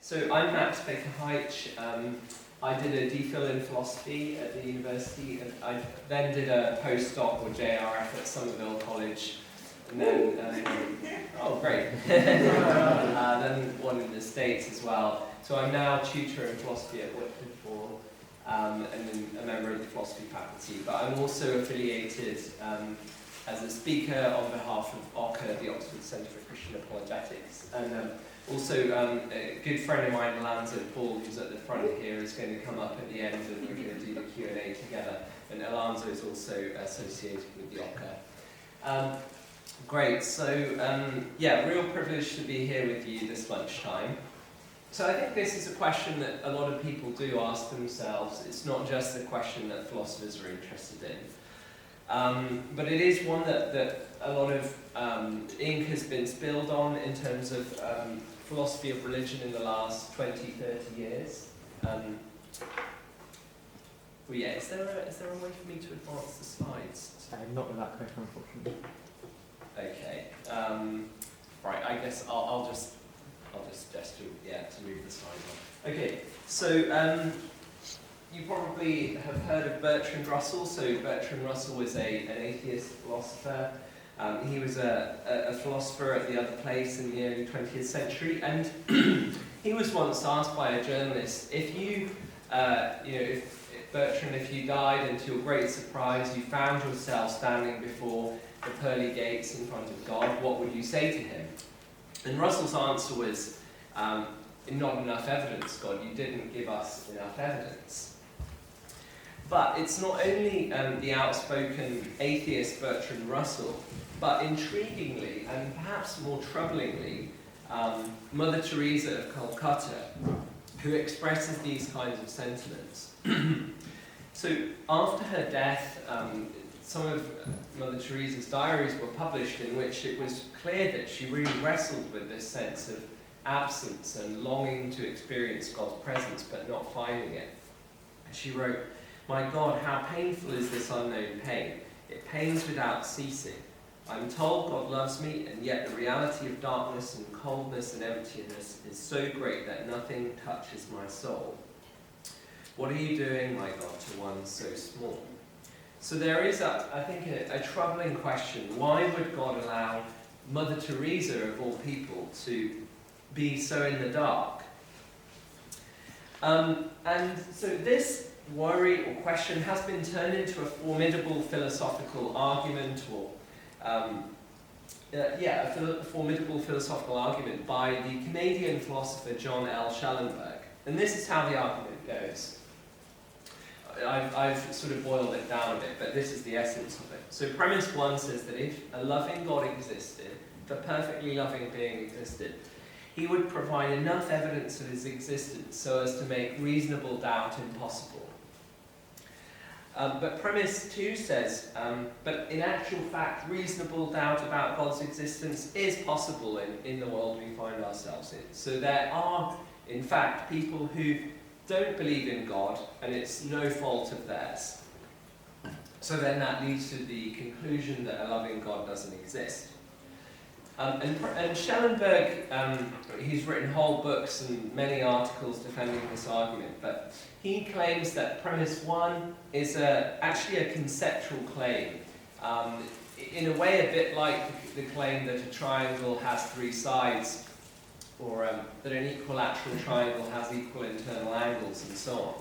So I'm Max Baker-Hytch. I did a DPhil in philosophy at the university, and I then did a postdoc or JRF at Somerville College, and then oh great, then one in the States as well. So I'm now tutor in philosophy at Whitford and then a member of the philosophy faculty. But I'm also affiliated as a speaker on behalf of OICCU, the Oxford Centre for Christian Apologetics, and also, a good friend of mine, Alonzo Paul, who's at the front here, is going to come up at the end and we're going to do the Q&A together. And Alonzo is also associated with the OICCU. Great, so yeah, real privilege to be here with you this lunchtime. So I think this is a question that a lot of people do ask themselves. It's not just a question that philosophers are interested in. But it is one that a lot of ink has been spilled on in terms of philosophy of religion in the last 20, 30 years. Well, yeah, is there a way for me to advance the slides? Not with that question, unfortunately. Okay. Right, I guess I'll just suggest to move the slide on. Okay, so you probably have heard of Bertrand Russell. So Bertrand Russell was an atheist philosopher. He was a philosopher at the other place in the early 20th century, and he was once asked by a journalist, if Bertrand, if you died and to your great surprise you found yourself standing before the pearly gates in front of God, what would you say to him? And Russell's answer was, not enough evidence, God, you didn't give us enough evidence. But it's not only the outspoken atheist Bertrand Russell, but intriguingly and perhaps more troublingly, Mother Teresa of Calcutta, who expresses these kinds of sentiments. So after her death, some of Mother Teresa's diaries were published in which it was clear that she really wrestled with this sense of absence and longing to experience God's presence but not finding it. She wrote, "My God, how painful is this unknown pain. It pains without ceasing. I'm told God loves me, and yet the reality of darkness and coldness and emptiness is so great that nothing touches my soul. What are you doing, my God, to one so small?" So there is, I think, a troubling question. Why would God allow Mother Teresa, of all people, to be so in the dark? And so this worry or question has been turned into a formidable philosophical argument, or a formidable philosophical argument by the Canadian philosopher John L. Schellenberg. And this is how the argument goes. I've sort of boiled it down a bit, but this is the essence of it. So premise one says that if a loving God existed, if a perfectly loving being existed, he would provide enough evidence of his existence so as to make reasonable doubt impossible. But premise 2 says, but in actual fact, reasonable doubt about God's existence is possible in the world we find ourselves in. So there are, in fact, people who don't believe in God, and it's no fault of theirs. So then that leads to the conclusion that a loving God doesn't exist. And Schellenberg, he's written whole books and many articles defending this argument, but he claims that premise 1 is actually a conceptual claim, in a way a bit like the claim that a triangle has 3 sides, or that an equilateral triangle has equal internal angles, and so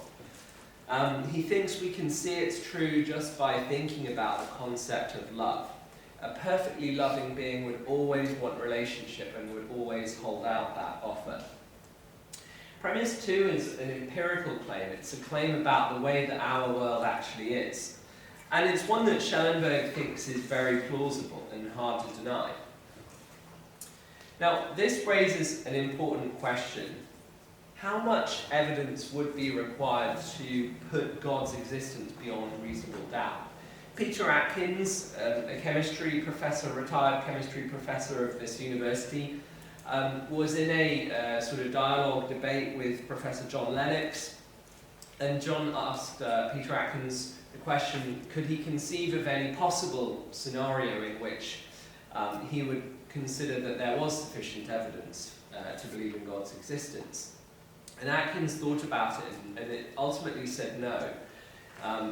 on. He thinks we can see it's true just by thinking about the concept of love. A perfectly loving being would always want relationship and would always hold out that offer. Premise 2 is an empirical claim. It's a claim about the way that our world actually is. And it's one that Schellenberg thinks is very plausible and hard to deny. Now, this raises an important question. How much evidence would be required to put God's existence beyond reasonable doubt? Peter Atkins, a chemistry professor, retired chemistry professor of this university, was in a sort of dialogue debate with Professor John Lennox, and John asked Peter Atkins the question, could he conceive of any possible scenario in which he would consider that there was sufficient evidence to believe in God's existence? And Atkins thought about it, and it ultimately said no.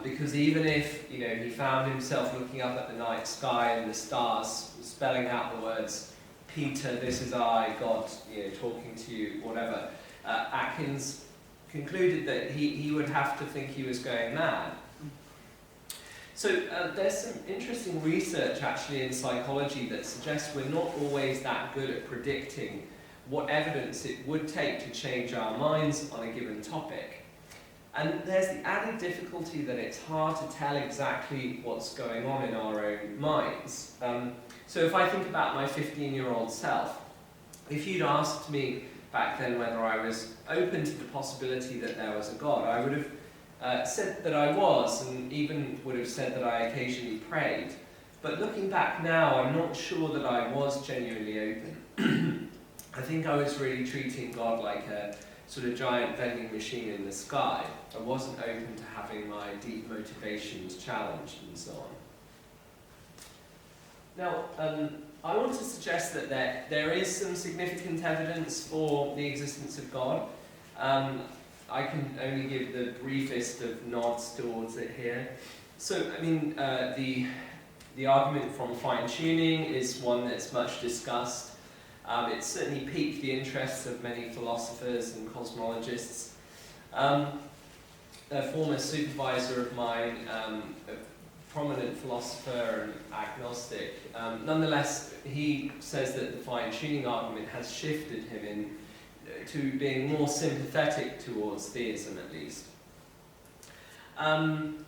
Because even if he found himself looking up at the night sky and the stars, spelling out the words, "Peter, this is I, God, talking to you," whatever, Atkins concluded that he would have to think he was going mad. So there's some interesting research actually in psychology that suggests we're not always that good at predicting what evidence it would take to change our minds on a given topic. And there's the added difficulty that it's hard to tell exactly what's going on in our own minds. So if I think about my 15-year-old self, if you'd asked me back then whether I was open to the possibility that there was a God, I would have said that I was, and even would have said that I occasionally prayed. But looking back now, I'm not sure that I was genuinely open. I think I was really treating God like a sort of giant vending machine in the sky. I wasn't open to having my deep motivations challenged and so on. Now, I want to suggest that there is some significant evidence for the existence of God. I can only give the briefest of nods towards it here. So, I mean, the argument from fine-tuning is one that's much discussed. It's certainly piqued the interest of many philosophers and cosmologists. A former supervisor of mine, a prominent philosopher and agnostic, nonetheless, he says that the fine-tuning argument has shifted him to being more sympathetic towards theism, at least.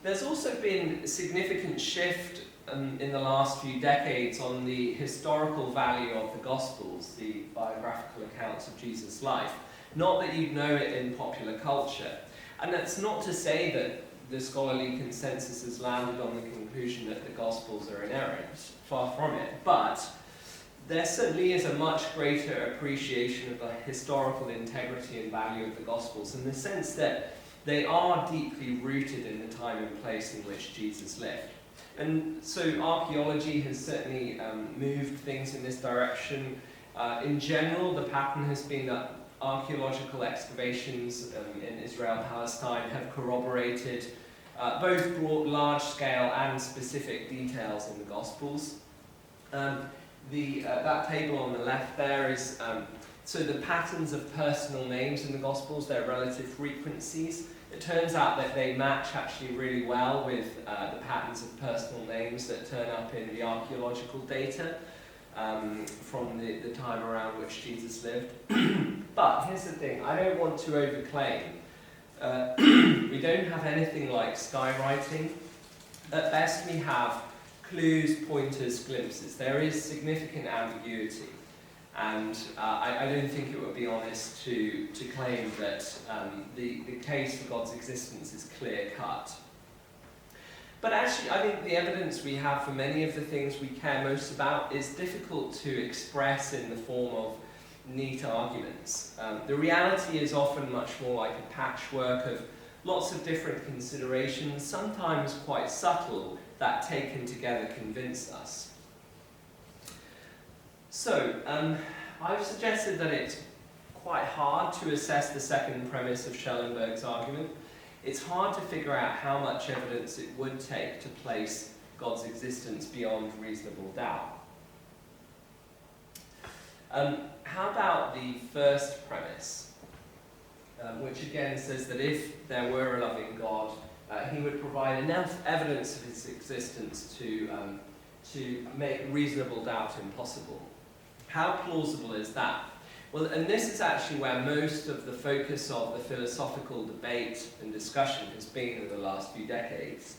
There's also been a significant shift in the last few decades on the historical value of the Gospels, the biographical accounts of Jesus' life. Not that you'd know it in popular culture. And that's not to say that the scholarly consensus has landed on the conclusion that the Gospels are inerrant, far from it. But there certainly is a much greater appreciation of the historical integrity and value of the Gospels in the sense that they are deeply rooted in the time and place in which Jesus lived. And so archaeology has certainly moved things in this direction. In general, the pattern has been that archaeological excavations in Israel-Palestine have corroborated both large-scale and specific details in the Gospels. That table on the left there is so the patterns of personal names in the Gospels, their relative frequencies. It turns out that they match actually really well with the patterns of personal names that turn up in the archaeological data from the time around which Jesus lived. But here's the thing, I don't want to overclaim. We don't have anything like skywriting. At best we have clues, pointers, glimpses. There is significant ambiguity. And I don't think it would be honest to claim that the case for God's existence is clear-cut. But actually, I think the evidence we have for many of the things we care most about is difficult to express in the form of neat arguments. The reality is often much more like a patchwork of lots of different considerations, sometimes quite subtle, that taken together convince us. So, I've suggested that it's quite hard to assess the second premise of Schellenberg's argument. It's hard to figure out how much evidence it would take to place God's existence beyond reasonable doubt. How about the first premise, which again says that if there were a loving God, he would provide enough evidence of his existence to make reasonable doubt impossible. How plausible is that? Well, and this is actually where most of the focus of the philosophical debate and discussion has been in the last few decades.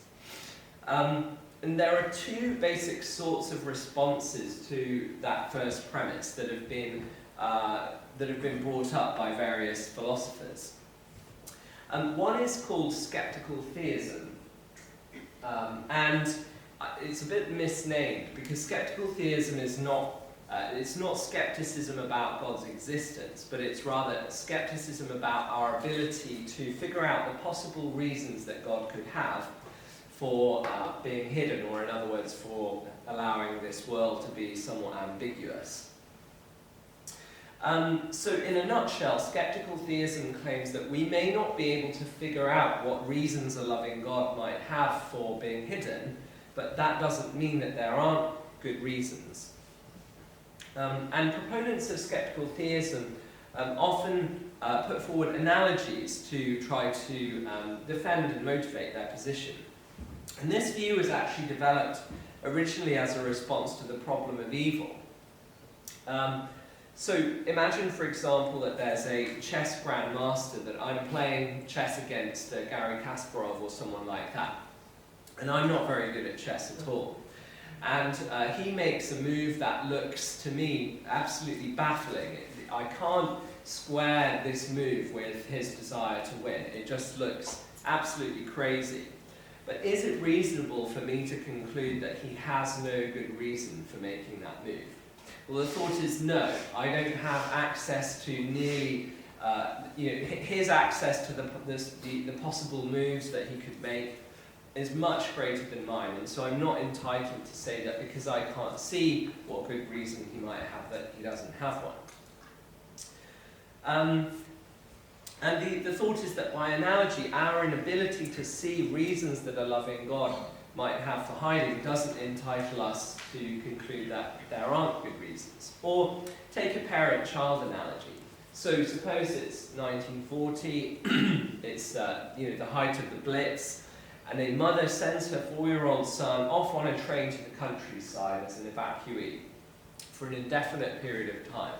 And there are two basic sorts of responses to that first premise that have been brought up by various philosophers. One is called skeptical theism, and it's a bit misnamed because skeptical theism is not it's not skepticism about God's existence, but it's rather skepticism about our ability to figure out the possible reasons that God could have for being hidden, or in other words, for allowing this world to be somewhat ambiguous. So in a nutshell, skeptical theism claims that we may not be able to figure out what reasons a loving God might have for being hidden, but that doesn't mean that there aren't good reasons. And proponents of skeptical theism often put forward analogies to try to defend and motivate their position. And this view was actually developed originally as a response to the problem of evil. So imagine, for example, that there's a chess grandmaster that I'm playing chess against Garry Kasparov or someone like that. And I'm not very good at chess at all. And he makes a move that looks to me absolutely baffling. I can't square this move with his desire to win. It just looks absolutely crazy. But is it reasonable for me to conclude that he has no good reason for making that move? Well, the thought is no. I don't have access to nearly, his access to the possible moves that he could make is much greater than mine, and so I'm not entitled to say that because I can't see what good reason he might have that he doesn't have one. And the thought is that by analogy, our inability to see reasons that a loving God might have for hiding doesn't entitle us to conclude that there aren't good reasons. Or take a parent-child analogy. So suppose it's 1940, it's the height of the Blitz, and a mother sends her 4-year-old son off on a train to the countryside as an evacuee for an indefinite period of time.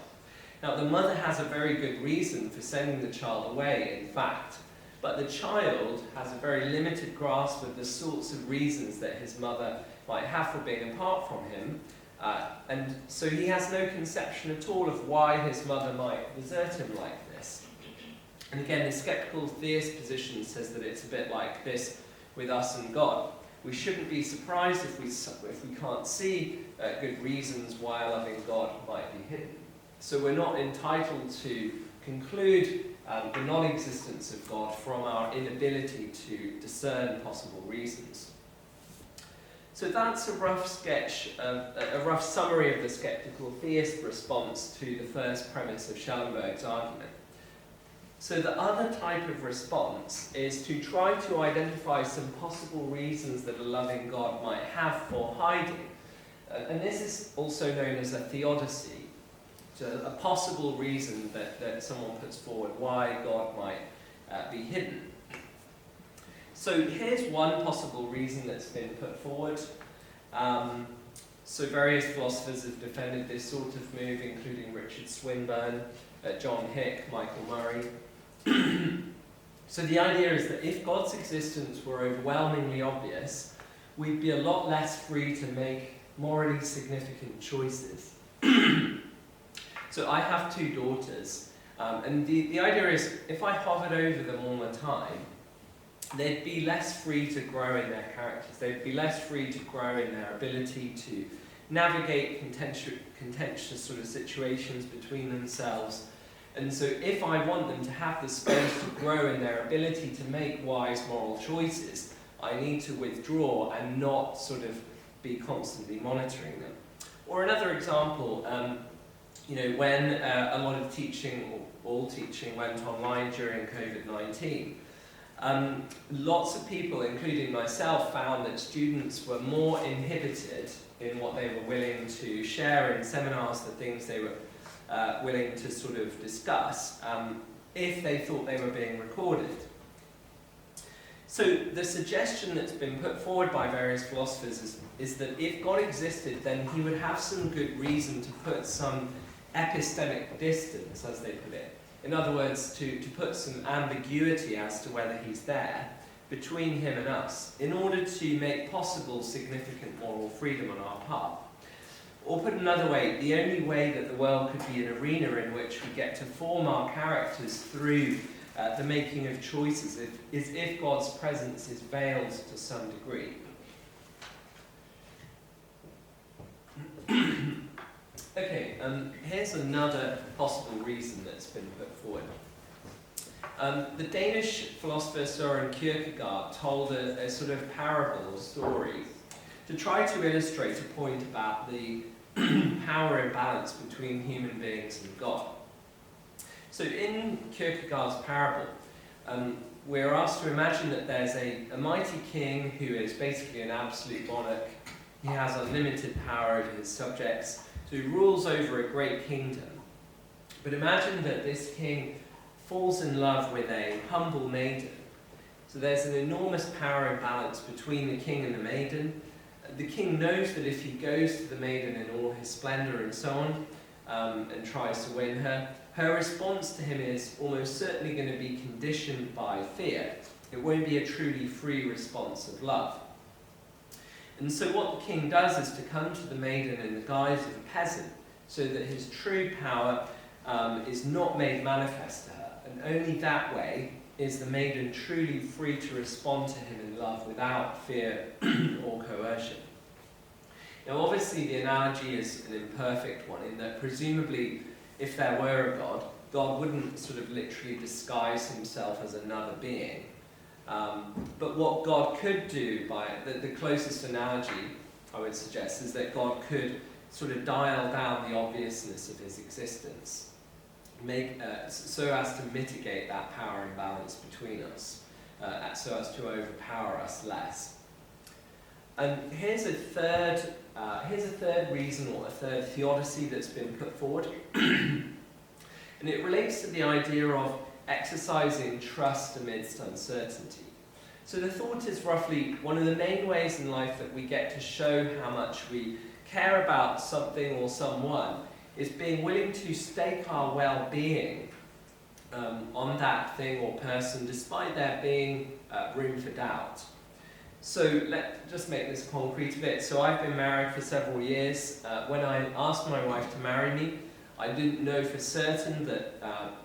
Now, the mother has a very good reason for sending the child away, in fact, but the child has a very limited grasp of the sorts of reasons that his mother might have for being apart from him, and so he has no conception at all of why his mother might desert him like this. And again, the skeptical theist position says that it's a bit like this with us and God. We shouldn't be surprised if we can't see good reasons why a loving God might be hidden. So we're not entitled to conclude the non-existence of God from our inability to discern possible reasons. So that's a rough sketch, a rough summary of the skeptical theist response to the first premise of Schellenberg's argument. So the other type of response is to try to identify some possible reasons that a loving God might have for hiding. And this is also known as a theodicy. So a possible reason that someone puts forward why God might be hidden. So here's one possible reason that's been put forward. So various philosophers have defended this sort of move, including Richard Swinburne, John Hick, Michael Murray. So the idea is that if God's existence were overwhelmingly obvious, we'd be a lot less free to make morally significant choices. So I have 2 daughters, and the idea is if I hovered over them all the time, they'd be less free to grow in their characters. They'd be less free to grow in their ability to navigate contentious sort of situations between themselves. And so if I want them to have the space to grow in their ability to make wise moral choices, I need to withdraw and not sort of be constantly monitoring them. Or another example, when a lot of teaching, or all teaching, went online during COVID-19, lots of people, including myself, found that students were more inhibited in what they were willing to share in seminars, the things they were willing to sort of discuss, if they thought they were being recorded. So the suggestion that's been put forward by various philosophers is that if God existed, then he would have some good reason to put some epistemic distance, as they put it. In other words, to put some ambiguity as to whether he's there between him and us, in order to make possible significant moral freedom on our part. Or put another way, the only way that the world could be an arena in which we get to form our characters through the making of choices is if God's presence is veiled to some degree. Okay, here's another possible reason that's been put forward. The Danish philosopher Søren Kierkegaard told a sort of parable or story to try to illustrate a point about the power imbalance between human beings and God. So in Kierkegaard's parable, we're asked to imagine that there's a mighty king who is basically an absolute monarch. He has unlimited power over his subjects, so he rules over a great kingdom. But imagine that this king falls in love with a humble maiden. So there's an enormous power imbalance between the king and the maiden. The king knows that if he goes to the maiden in all his splendor and so on, and tries to win her, her response to him is almost certainly going to be conditioned by fear. It won't be a truly free response of love. And so what the king does is to come to the maiden in the guise of a peasant, so that his true power is not made manifest to her. And only that way is the maiden truly free to respond to him in love without fear or coercion. Now obviously the analogy is an imperfect one, in that presumably if there were a God, God wouldn't sort of literally disguise himself as another being. But what God could do, by the closest analogy I would suggest, is that God could sort of dial down the obviousness of his existence, so as to mitigate that power imbalance between us, so as to overpower us less. And here's a third reason, or a third theodicy that's been put forward, and it relates to the idea of exercising trust amidst uncertainty. So the thought is roughly one of the main ways in life that we get to show how much we care about something or someone is being willing to stake our well-being on that thing or person, despite there being room for doubt. So let's just make this concrete a bit. So I've been married for several years. When I asked my wife to marry me, I didn't know for certain that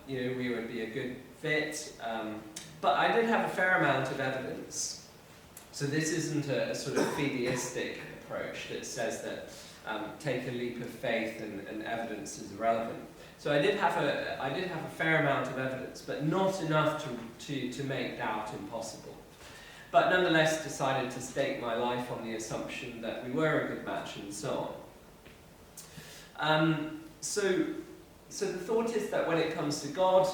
we would be a good fit, but I did have a fair amount of evidence. So this isn't a sort of fideistic approach that says that take a leap of faith and evidence is irrelevant. So I did have a fair amount of evidence, but not enough to make doubt impossible. But nonetheless decided to stake my life on the assumption that we were a good match and so on. So the thought is that when it comes to God,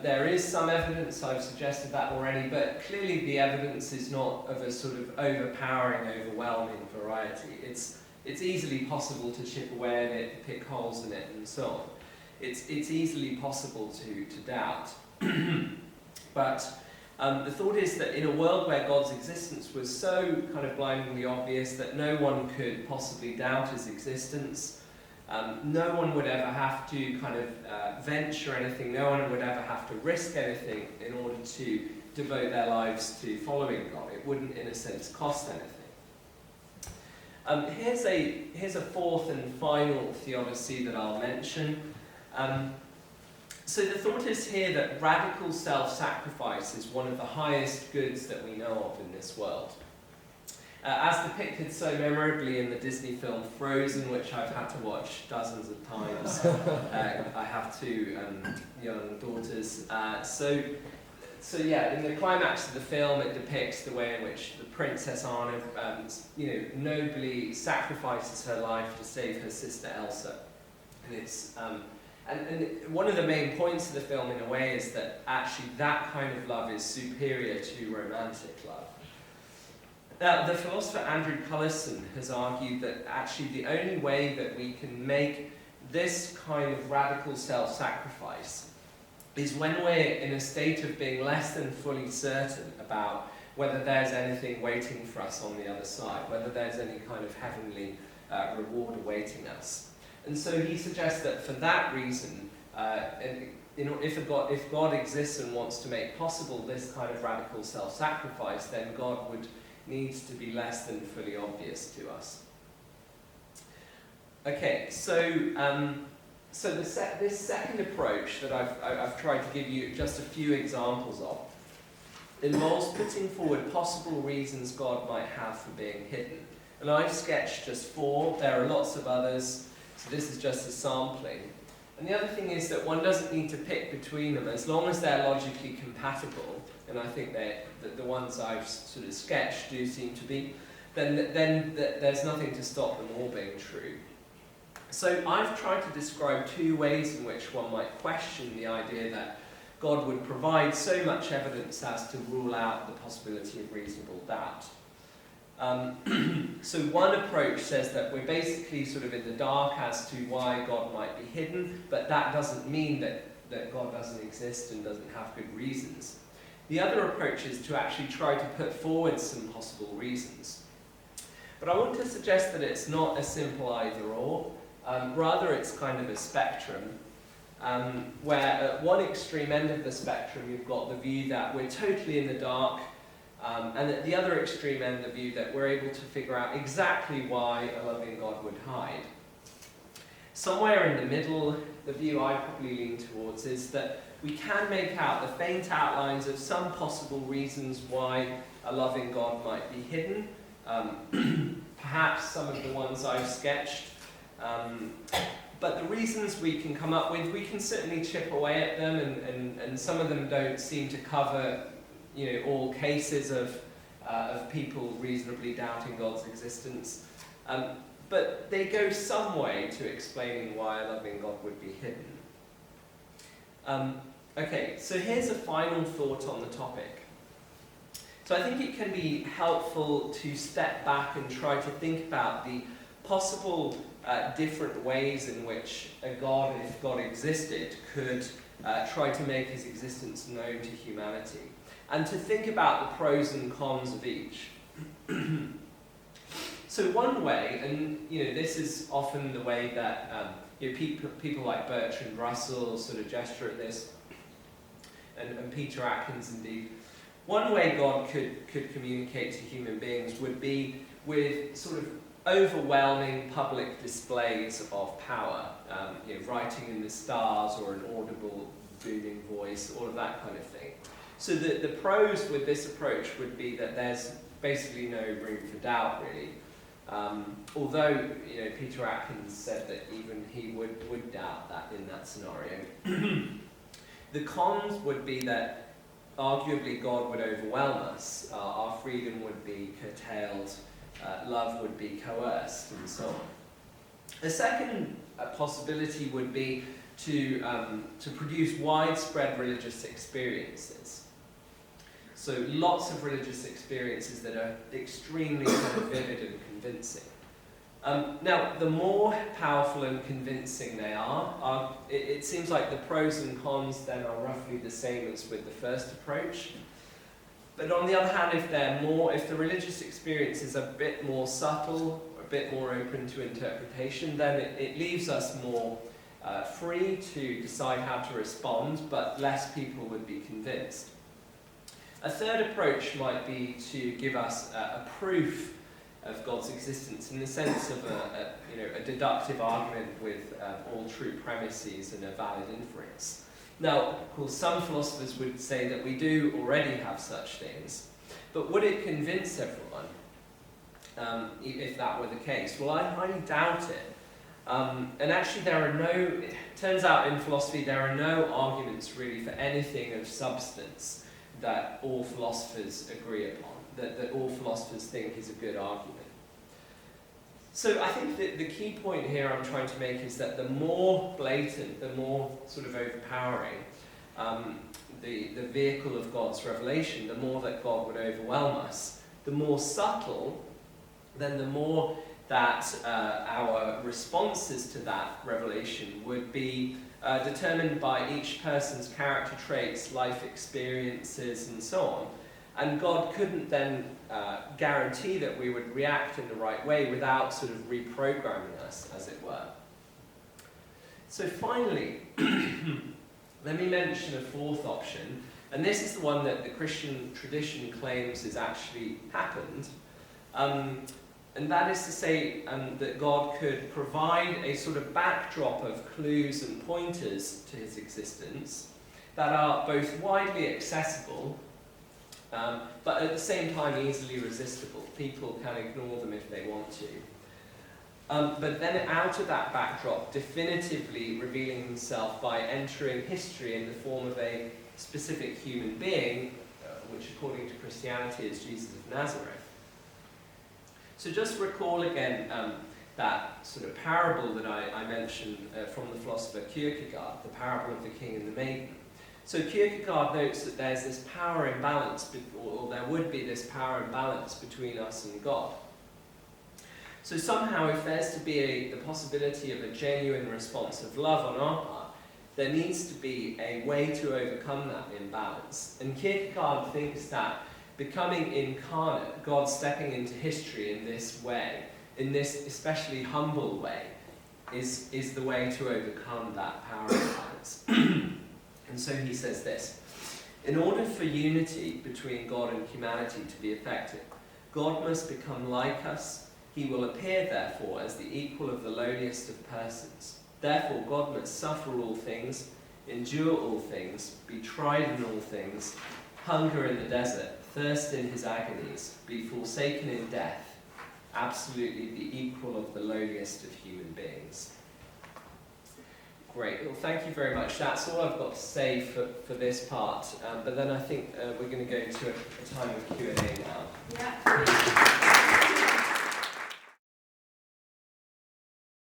there is some evidence, I've suggested that already, but clearly the evidence is not of a sort of overpowering, overwhelming variety. It's easily possible to chip away at it, pick holes in it, and so on. It's easily possible to doubt. But the thought is that in a world where God's existence was so kind of blindingly obvious that no one could possibly doubt his existence, no one would ever have to kind of venture anything, no one would ever have to risk anything in order to devote their lives to following God. It wouldn't, in a sense, cost anything. Here's a fourth and final theodicy that I'll mention. So the thought is here that radical self-sacrifice is one of the highest goods that we know of in this world. As depicted so memorably in the Disney film Frozen, which I've had to watch dozens of times. I have two young daughters. So yeah, in the climax of the film, it depicts the way in which the Princess Anna, nobly sacrifices her life to save her sister Elsa. And it's and one of the main points of the film, in a way, is that actually that kind of love is superior to romantic love. Now, the philosopher Andrew Cullison has argued that actually the only way that we can make this kind of radical self-sacrifice is when we're in a state of being less than fully certain about whether there's anything waiting for us on the other side, whether there's any kind of heavenly reward awaiting us. And so he suggests that for that reason, if God exists and wants to make possible this kind of radical self-sacrifice, then God needs to be less than fully obvious to us. Okay, so this second approach that I've tried to give you just a few examples of involves putting forward possible reasons God might have for being hidden. And I've sketched just 4. There are lots of others. So this is just a sampling. And the other thing is that one doesn't need to pick between them, as long as they're logically compatible, and I think that the ones I've sort of sketched do seem to be, then there's nothing to stop them all being true. So I've tried to describe two ways in which one might question the idea that God would provide so much evidence as to rule out the possibility of reasonable doubt. So one approach says that we're basically sort of in the dark as to why God might be hidden, but that doesn't mean that God doesn't exist and doesn't have good reasons. The other approach is to actually try to put forward some possible reasons. But I want to suggest that it's not a simple either-or. Rather, it's kind of a spectrum, where at one extreme end of the spectrum you've got the view that we're totally in the dark, and at the other extreme end the view that we're able to figure out exactly why a loving God would hide. Somewhere in the middle, the view I probably lean towards is that we can make out the faint outlines of some possible reasons why a loving God might be hidden. Perhaps some of the ones I've sketched. But the reasons we can come up with, we can certainly chip away at them, and some of them don't seem to cover, all cases of people reasonably doubting God's existence. But they go some way to explaining why a loving God would be hidden. Okay, so here's a final thought on the topic. So I think it can be helpful to step back and try to think about the possible different ways in which a God, if God existed, could try to make his existence known to humanity, and to think about the pros and cons of each. So one way, and this is often the way that people like Bertrand Russell sort of gesture at this, and Peter Atkins indeed. One way God could communicate to human beings would be with sort of overwhelming public displays of power, writing in the stars or an audible booming voice, all of that kind of thing. So the pros with this approach would be that there's basically no room for doubt, really. Although Peter Atkins said that even he would doubt that in that scenario. The cons would be that arguably God would overwhelm us, our freedom would be curtailed, love would be coerced, and so on. The second possibility would be to produce widespread religious experiences. So lots of religious experiences that are extremely sort of vivid and convincing. Now, the more powerful and convincing they are, it seems like the pros and cons then are roughly the same as with the first approach. But on the other hand, if the religious experience is a bit more subtle, a bit more open to interpretation, then it leaves us more free to decide how to respond, but less people would be convinced. A third approach might be to give us a proof of God's existence in the sense of a deductive argument with all true premises and a valid inference. Now, of course, some philosophers would say that we do already have such things, but would it convince everyone if that were the case? Well, I highly doubt it. And actually it turns out in philosophy there are no arguments really for anything of substance that all philosophers agree upon, that all philosophers think is a good argument. So I think that the key point here I'm trying to make is that the more blatant, the more sort of overpowering the vehicle of God's revelation, the more that God would overwhelm us. The more subtle, then the more that our responses to that revelation would be determined by each person's character traits, life experiences, and so on. And God couldn't then guarantee that we would react in the right way without sort of reprogramming us, as it were. So finally, let me mention a fourth option, and this is the one that the Christian tradition claims has actually happened. And that is to say that God could provide a sort of backdrop of clues and pointers to his existence that are both widely accessible, but at the same time easily resistible. People can ignore them if they want to. But then out of that backdrop, definitively revealing himself by entering history in the form of a specific human being, which according to Christianity is Jesus of Nazareth. So just recall again that sort of parable that I mentioned from the philosopher Kierkegaard, the parable of the king and the maiden. So Kierkegaard notes that there's this power imbalance, or there would be this power imbalance between us and God. So somehow, if there's to be the possibility of a genuine response of love on our part, there needs to be a way to overcome that imbalance. And Kierkegaard thinks that becoming incarnate, God stepping into history in this way, in this especially humble way, is the way to overcome that power imbalance. And so he says this: in order for unity between God and humanity to be effective, God must become like us. He will appear, therefore, as the equal of the lowliest of persons. Therefore, God must suffer all things, endure all things, be tried in all things, hunger in the desert, thirst in his agonies, be forsaken in death, absolutely the equal of the lowliest of human beings. Great. Well, thank you very much. That's all I've got to say for this part. But then I think we're going to go to a time of Q&A now. Yeah.